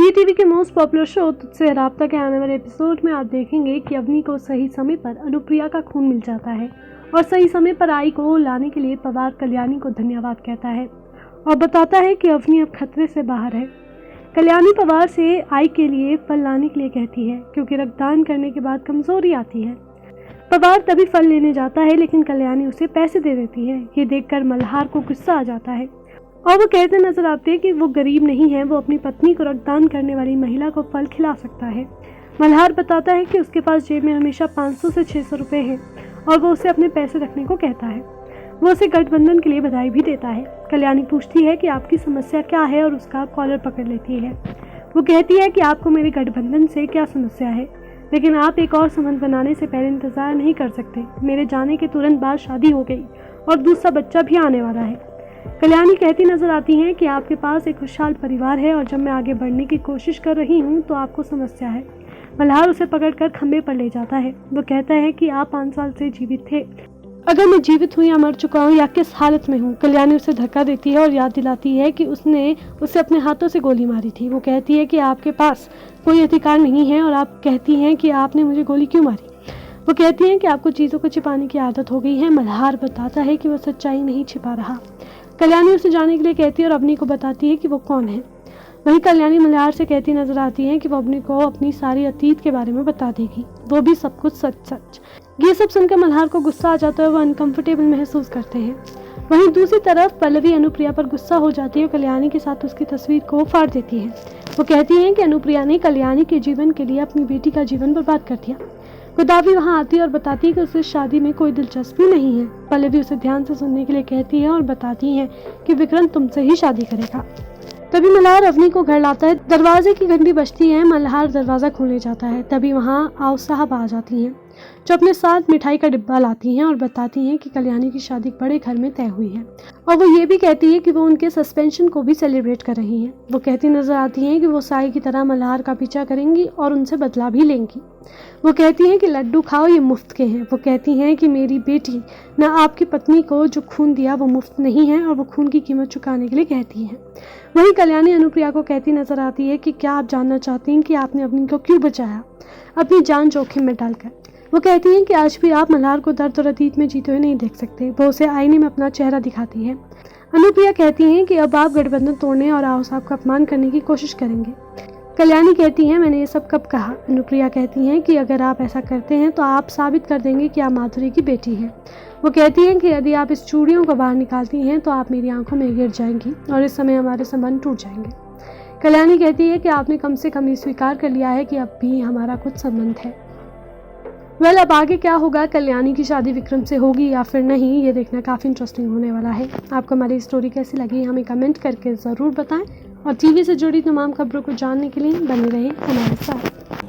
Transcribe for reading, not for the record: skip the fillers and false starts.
V TV के most popular show तुझसे राब्ता के आने वाले एपिसोड में आप देखेंगे कि अवनी को सही समय पर अनुप्रिया का खून मिल जाता है और सही समय पर आई को लाने के लिए पवार कल्याणी को धन्यवाद कहता है और बताता है कि अवनी अब खतरे से बाहर है। कल्याणी पवार से आई के लिए फल लाने के लिए कहती है क्योंकि रक्तदान करने के बाद कमजोरी आती है। पवार तभी फल लेने जाता है लेकिन कल्याणी उसे पैसे दे देती है। ये देखकर मल्हार को गुस्सा आ जाता है और वो कहते नजर आते हैं कि वो गरीब नहीं है, वो अपनी पत्नी को रक्तदान करने वाली महिला को फल खिला सकता है। मल्हार बताता है कि उसके पास जेब में हमेशा 500 से 600 रुपए हैं और वो उसे अपने पैसे रखने को कहता है। वो उसे गठबंधन के लिए बधाई भी देता है। कल्याणी पूछती है कि आपकी समस्या क्या है और उसका कॉलर पकड़ लेती है। वो कहती है कि आपको मेरे गठबंधन से क्या समस्या है, लेकिन आप एक और संबंध बनाने से पहले इंतजार नहीं कर सकते। मेरे जाने के तुरंत बाद शादी हो गई और दूसरा बच्चा भी आने वाला है। कल्याणी कहती नजर आती हैं कि आपके पास एक खुशहाल परिवार है और जब मैं आगे बढ़ने की कोशिश कर रही हूँ तो आपको समस्या है। मल्हार उसे पकड़कर खंबे पर ले जाता है। वो कहता है कि आप 5 साल से जीवित थे, अगर मैं जीवित हूँ या मर चुका हूँ या किस हालत में हूँ। कल्याणी उसे धक्का देती है और याद दिलाती है कि उसने उसे अपने हाथों से गोली मारी थी। वो कहती है कि आपके पास कोई अधिकार नहीं है और आप कहती हैं कि आपने मुझे गोली क्यों मारी। वो कहती हैं कि आपको चीज़ों को छिपाने की आदत हो गई है। मल्हार बताता है कि वो सच्चाई नहीं छिपा रहा। कल्याणी उसे जाने के लिए कहती है और अवनी को बताती है कि वो कौन है। वहीं कल्याणी मल्हार से कहती नजर आती है कि वो अवनी को अपनी सारी अतीत के बारे में बता देगी, वो भी सब कुछ सच सच। ये सब सुनकर मल्हार को गुस्सा आ जाता है, वो अनकंफर्टेबल महसूस करते हैं। वहीं दूसरी तरफ पल्लवी अनुप्रिया पर गुस्सा हो जाती है और कल्याणी के साथ उसकी तस्वीर को फाड़ देती है। वो कहती है कि अनुप्रिया ने कल्याणी के जीवन के लिए अपनी बेटी का जीवन बर्बाद कर दिया। गोदावरी वहां आती है और बताती है कि उसे शादी में कोई दिलचस्पी नहीं है। पल्लवी उसे ध्यान से सुनने के लिए कहती है और बताती है कि विक्रम तुमसे ही शादी करेगा। तभी मल्हार अवनी को घर लाता है। दरवाजे की घंटी बजती है। मल्हार दरवाजा खोलने जाता है, तभी वहां आओ साहब आ जाती हैं जो अपने साथ मिठाई का डिब्बा लाती हैं और बताती हैं कि कल्याणी की शादी बड़े घर में तय हुई है और वो ये भी कहती है कि वो उनके सस्पेंशन को भी सेलिब्रेट कर रही हैं। वो कहती नजर आती हैं कि वो साई की तरह मल्हार का पीछा करेंगी और उनसे बदला भी लेंगी। वो कहती हैं कि लड्डू खाओ, ये मुफ्त के हैं। वो कहती हैं कि मेरी बेटी न आपकी पत्नी को जो खून दिया वो मुफ्त नहीं है और वो खून की कीमत चुकाने के लिए कहती हैं। वहीं कल्याणी अनुप्रिया को कहती नजर आती है कि क्या आप जानना चाहती हैं कि आपने अवनी को क्यों बचाया, अपनी जान जोखिम में डालकर। वो कहती हैं कि आज भी आप मल्हार को दर्द और अतीत में जीते हुए नहीं देख सकते। वो उसे आईने में अपना चेहरा दिखाती है। अनुप्रिया कहती हैं कि अब आप गठबंधन तोड़ने और आओ साहब का अपमान करने की कोशिश करेंगे। कल्याणी कहती हैं मैंने ये सब कब कहा। अनुप्रिया कहती हैं कि अगर आप ऐसा करते हैं तो आप साबित कर देंगे कि आप माधुरी की बेटी हैं। वो कहती हैं कि यदि आप इस चूड़ियों को बाहर निकालती हैं तो आप मेरी आंखों में गिर जाएंगी और इस समय हमारे संबंध टूट जाएंगे। कल्याणी कहती है कि आपने कम से कम ये स्वीकार कर लिया है कि अब भी हमारा कुछ संबंध है। अब आगे क्या होगा, कल्याणी की शादी विक्रम से होगी या फिर नहीं, ये देखना काफ़ी इंटरेस्टिंग होने वाला है। आपको हमारी स्टोरी कैसी लगी हमें कमेंट करके ज़रूर बताएं और टीवी से जुड़ी तमाम खबरों को जानने के लिए बने रहें हमारे साथ।